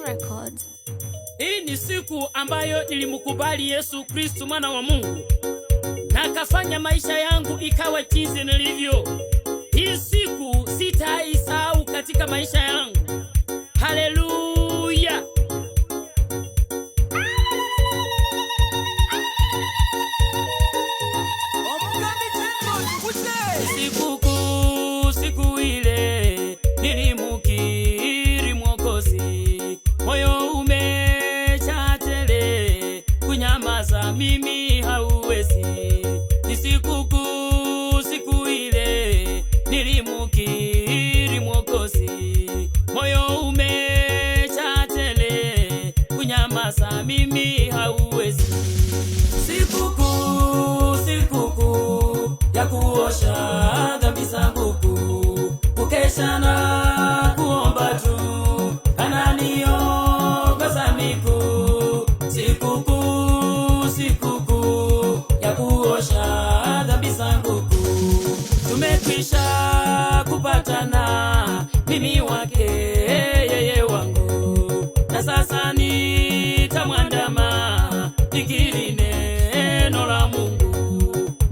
Records. Hii ni siku ambayo nilimkubali Yesu Kristo mwana wa Mungu, na akafanya maisha yangu ikawa jinsi nilivyo. Hii siku sitaisahau katika maisha yangu. Haleluya! Siku ile nilimkiri Mwokozi, moyo umejaa tele, kunyamaza mimi hauwezi. Ni siku ile nilimkiri Mwokozi, moyo umejaa tele, kunyamaza mimi hauwezi. Sikukuu ya kuosha dhambi zangu, kukesha na kuomba tu, ananiongoza miguu. Sikukuu ya kuosha dhambi zangu, tumekwisha kupatana mimi wake yeye wangu, na sasa nitamwandama nikiri neno la Mungu.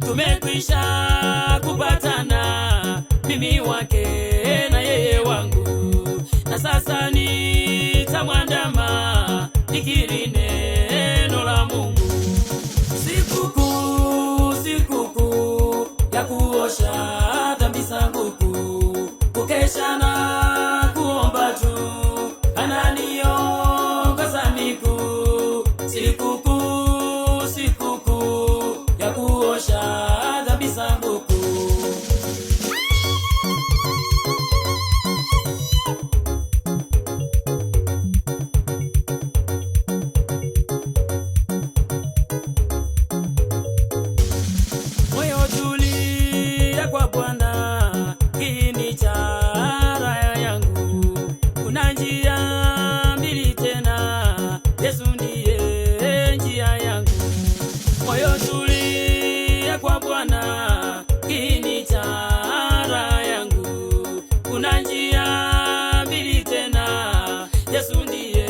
Tumekwisha kupatana mimi wake na yeye wangu, na sasa nitamwandama nikiri neno la Mungu. Sikukuu ya kuosha dhambi zangu, kukesha na kuomba tu, ananiongoza miguu. Sikukuu ya kuosha dhambi zangu. Moyo tulia kwa Bwana, kiini cha raha yangu. Kuna njia mbili tena, Yesu ndiye njia yangu. Moyo tulia kwa Bwana, kiini cha raha yangu. Kuna njia mbili tena, Yesu ndiye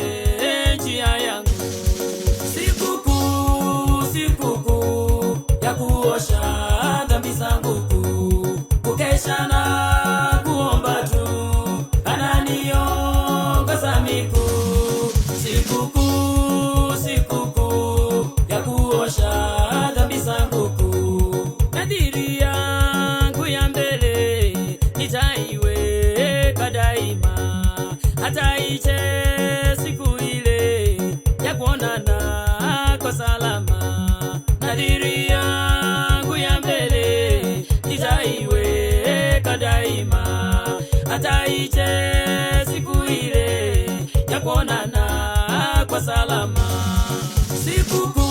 njia yangu. Sikukuu ya kuosha dhambi zangu, kukesha na kuomba tu, ananiongoza miguu. Sikukuu ya kuosha dhambi zangu, nadhiri yangu ya mbele nitaiweka daima, hata ije siku ile ya kuonana kwa salama. Nadhiri yangu ya mbele nitaiweka daima, hata ije siku ile ya kuonana kwa salama. Sikukuu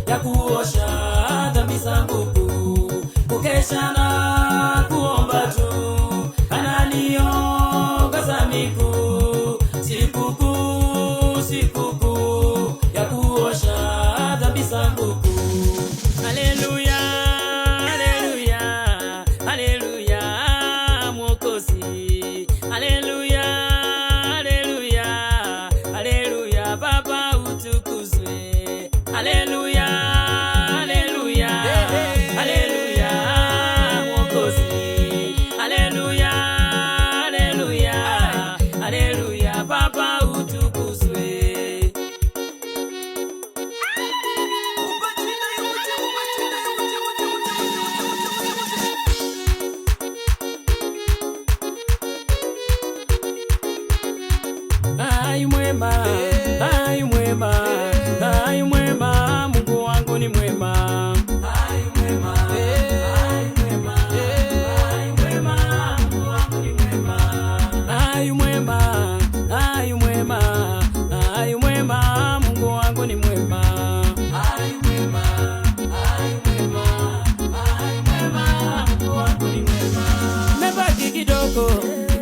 ya kuosha dhambi zangu, kukesha na kuomba tu, ananiongoza miguu. Sikukuu ya kuosha dhambi zangu. Haleluya, haleluya, haleluya, Mwokozi. Haleluya, haleluya, haleluya, Baba utukuzwe. Haleluya, haleluya, haleluya, Mwokozi. Haleluya, haleluya, haleluya, Baba utukuzwe. Ai mwema, ai mwema, ai mwema, Mungu wangu ni mwema. Ai mwema, ai mwema, ai mwema, Mungu wangu ni mwema. Ai mwema, ai mwema, ai mwema, Mungu wangu ni mwema. Ai mwema, ai mwema, ai mwema, Mungu wangu ni mwema. Mebaki kidogo,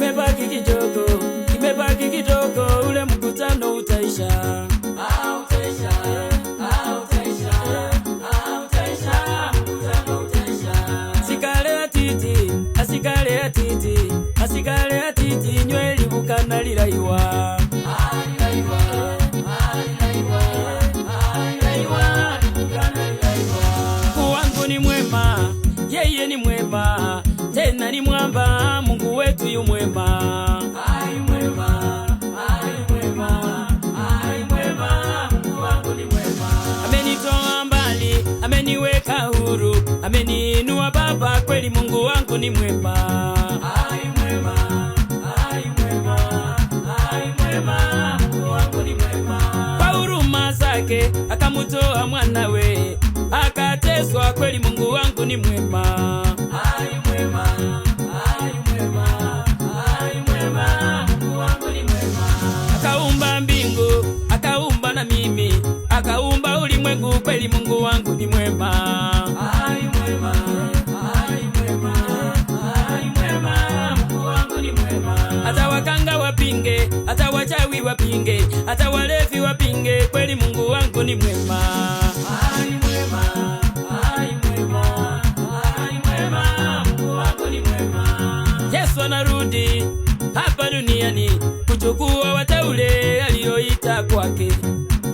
mebaki kidogo, mebaki kidogo, ule mkutano utaisha. yu mwema, ai mwema, ai mwema, ai mwema, Mungu wangu ni mwema. Amenitoa mbali, ameniweka huru, ameniinua Baba, kweli Mungu wangu ni mwema, ai mwema, ai mwema, ai mwema, Mungu wangu ni mwema. Kwa huruma zake akamutoa mwanawe, akateswa, kweli Mungu wangu ni mwema, ai mwema, ai mwema, ai mwema, Mungu wangu ni mwema. Akaumba mbingu, akaumba na mimi, akaumba ulimwengu, kweli Mungu wangu ni mwema, ai mwema, ai mwema, ai mwema, Mungu wangu ni mwema. Hata wakanga wapinge, hata wachawi wapinge, hata walevi wapinge, kweli Mungu wangu ni mwema, ai mwema, ai mwema, ai mwema, Mungu wangu ni mwema. Yesu anarudi hapa duniani kuchukua wateule alioita kwake,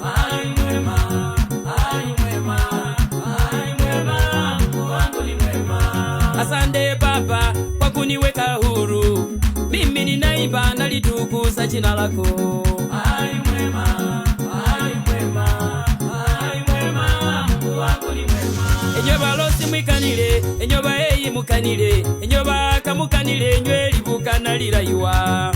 ai mwema, ai mwema, ai mwema, Mungu wangu ni mwema. Asante Baba kwa kuniweka huru, mimi ninaimba nalitukuza jina lako, ai mwema, ai mwema, ai mwema, Mungu wangu ni mwema. Enyoba losi mwikanile, enyoba eyi mukanile, enyoba kamukanile, nyweli bukanalila iwa.